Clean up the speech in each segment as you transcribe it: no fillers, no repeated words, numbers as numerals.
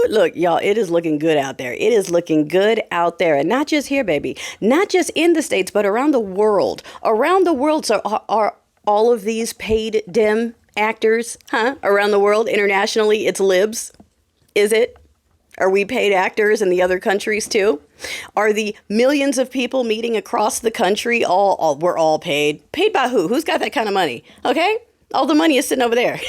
Look, y'all, it is looking good out there. It is looking good out there. And not just here, baby. Not just in the States, but around the world. Around the world. So are all of these paid Dem actors, around the world, internationally, it's libs? Is it? Are we paid actors in the other countries too? Are the millions of people meeting across the country we're all paid? Paid by who? Who's got that kind of money? Okay? All the money is sitting over there.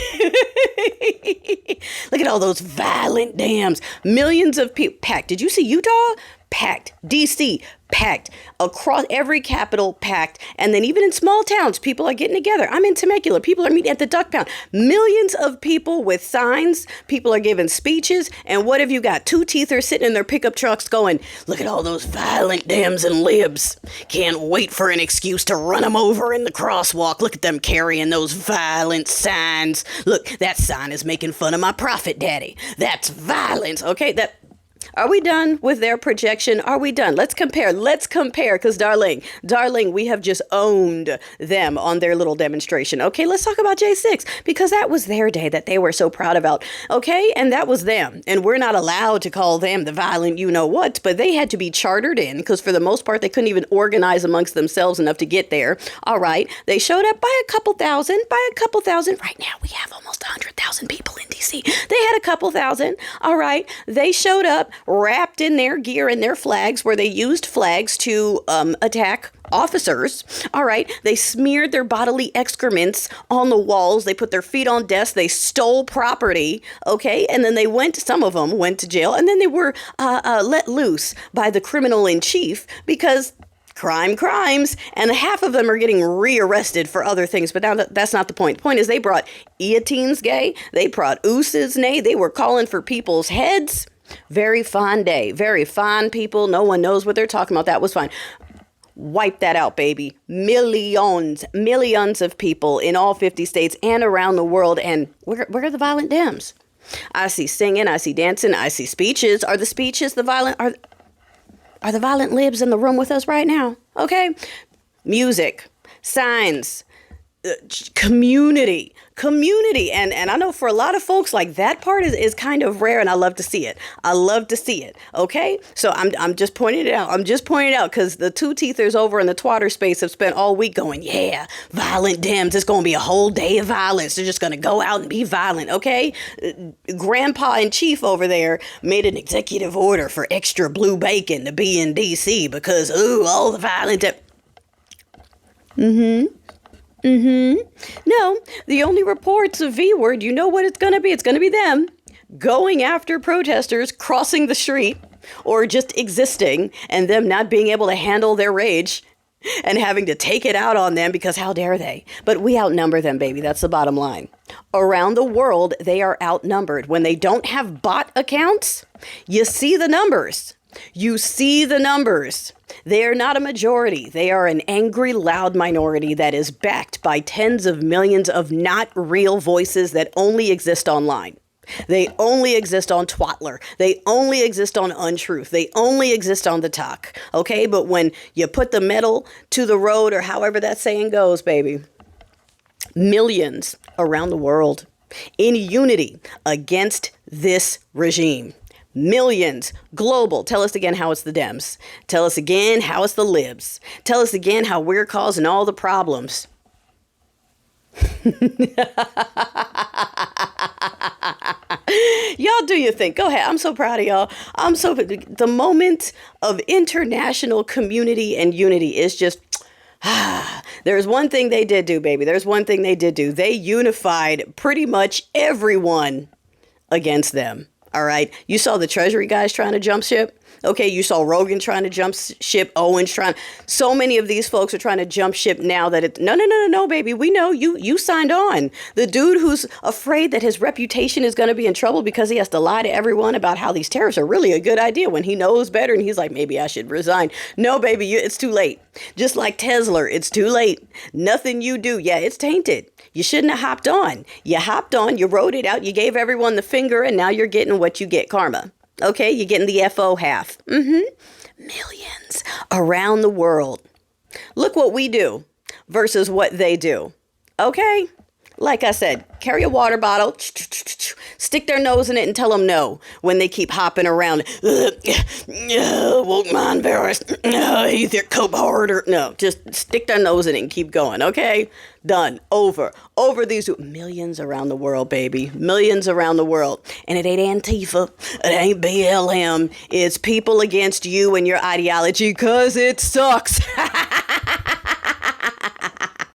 Look at all those violent dams. Millions of people packed. Did you see Utah? Packed. DC, packed. Across every capital, packed. And then even in small towns, people are getting together. I'm in Temecula. People are meeting at the Duck Pound. Millions of people with signs. People are giving speeches. And what have you got? Two teethers sitting in their pickup trucks going, look at all those violent Dems and libs. Can't wait for an excuse to run them over in the crosswalk. Look at them carrying those violent signs. Look, that sign is making fun of my prophet daddy. That's violence. Okay, are we done with their projection? Are we done? Let's compare. Because, darling, we have just owned them on their little demonstration. Okay, let's talk about J6, because that was their day that they were so proud about. Okay, and that was them. And we're not allowed to call them the violent you-know-what, but they had to be chartered in, because for the most part, they couldn't even organize amongst themselves enough to get there. All right, they showed up by a couple thousand. Right now, we have almost 100,000 people in D.C. They had a couple thousand. All right, they showed up wrapped in their gear and their flags, where they used flags to attack officers. All right. They smeared their bodily excrements on the walls. They put their feet on desks. They stole property. Okay. And then some of them went to jail, and then they were let loose by the criminal in chief, because crimes, and half of them are getting rearrested for other things. But now that's not the point. The point is, they brought guillotines gay. They brought ooses nay. They were calling for people's heads. Very fine day. Very fine people. No one knows what they're talking about. That was fine. Wipe that out, baby. Millions of people in all 50 states and around the world. And where are the violent Dems? I see singing. I see dancing. I see speeches. Are the speeches the violent? Are the violent libs in the room with us right now? Okay. Music, signs, community. And I know for a lot of folks, like, that part is kind of rare, and I love to see it. Okay. So I'm just pointing it out. Because the two teethers over in the Twitter space have spent all week going, yeah, violent Dems. It's going to be a whole day of violence. They're just going to go out and be violent. Okay. Grandpa in chief over there made an executive order for extra blue bacon to be in DC because, all the violent. No, the only reports of V-word, you know what it's going to be. It's going to be them going after protesters crossing the street or just existing, and them not being able to handle their rage and having to take it out on them because how dare they? But we outnumber them, baby. That's the bottom line. Around the world, they are outnumbered. When they don't have bot accounts, you see the numbers. They are not a majority. They are an angry, loud minority that is backed by tens of millions of not real voices that only exist online. They only exist on Twatler. They only exist on Untruth. They only exist on the talk. Okay, but when you put the metal to the road, or however that saying goes, baby, millions around the world in unity against this regime. Millions global. Tell us again how it's the Dems. Tell us again how it's the libs. Tell us again how we're causing all the problems. Y'all do your thing. Go ahead. I'm so proud of y'all. The moment of international community and unity is just, there's one thing they did do, baby. They unified pretty much everyone against them. All right. You saw the Treasury guys trying to jump ship. Okay. You saw Rogan trying to jump ship. Owens trying. So many of these folks are trying to jump ship now that no, baby. We know you signed on. The dude who's afraid that his reputation is going to be in trouble because he has to lie to everyone about how these tariffs are really a good idea when he knows better. And he's like, maybe I should resign. No, baby, it's too late. Just like Tesla, it's too late. Nothing you do. Yeah, it's tainted. You shouldn't have hopped on. You hopped on, you wrote it out, you gave everyone the finger, and now you're getting what you get, karma. Okay, you're getting the FO half. Millions around the world. Look what we do versus what they do. Okay? Like I said, carry a water bottle, stick their nose in it and tell them no when they keep hopping around. Won't mind Varys. Either cope harder. No, just stick their nose in it and keep going, okay? Done. Over these millions around the world, baby. Millions around the world. And it ain't Antifa. It ain't BLM. It's people against you and your ideology because it sucks.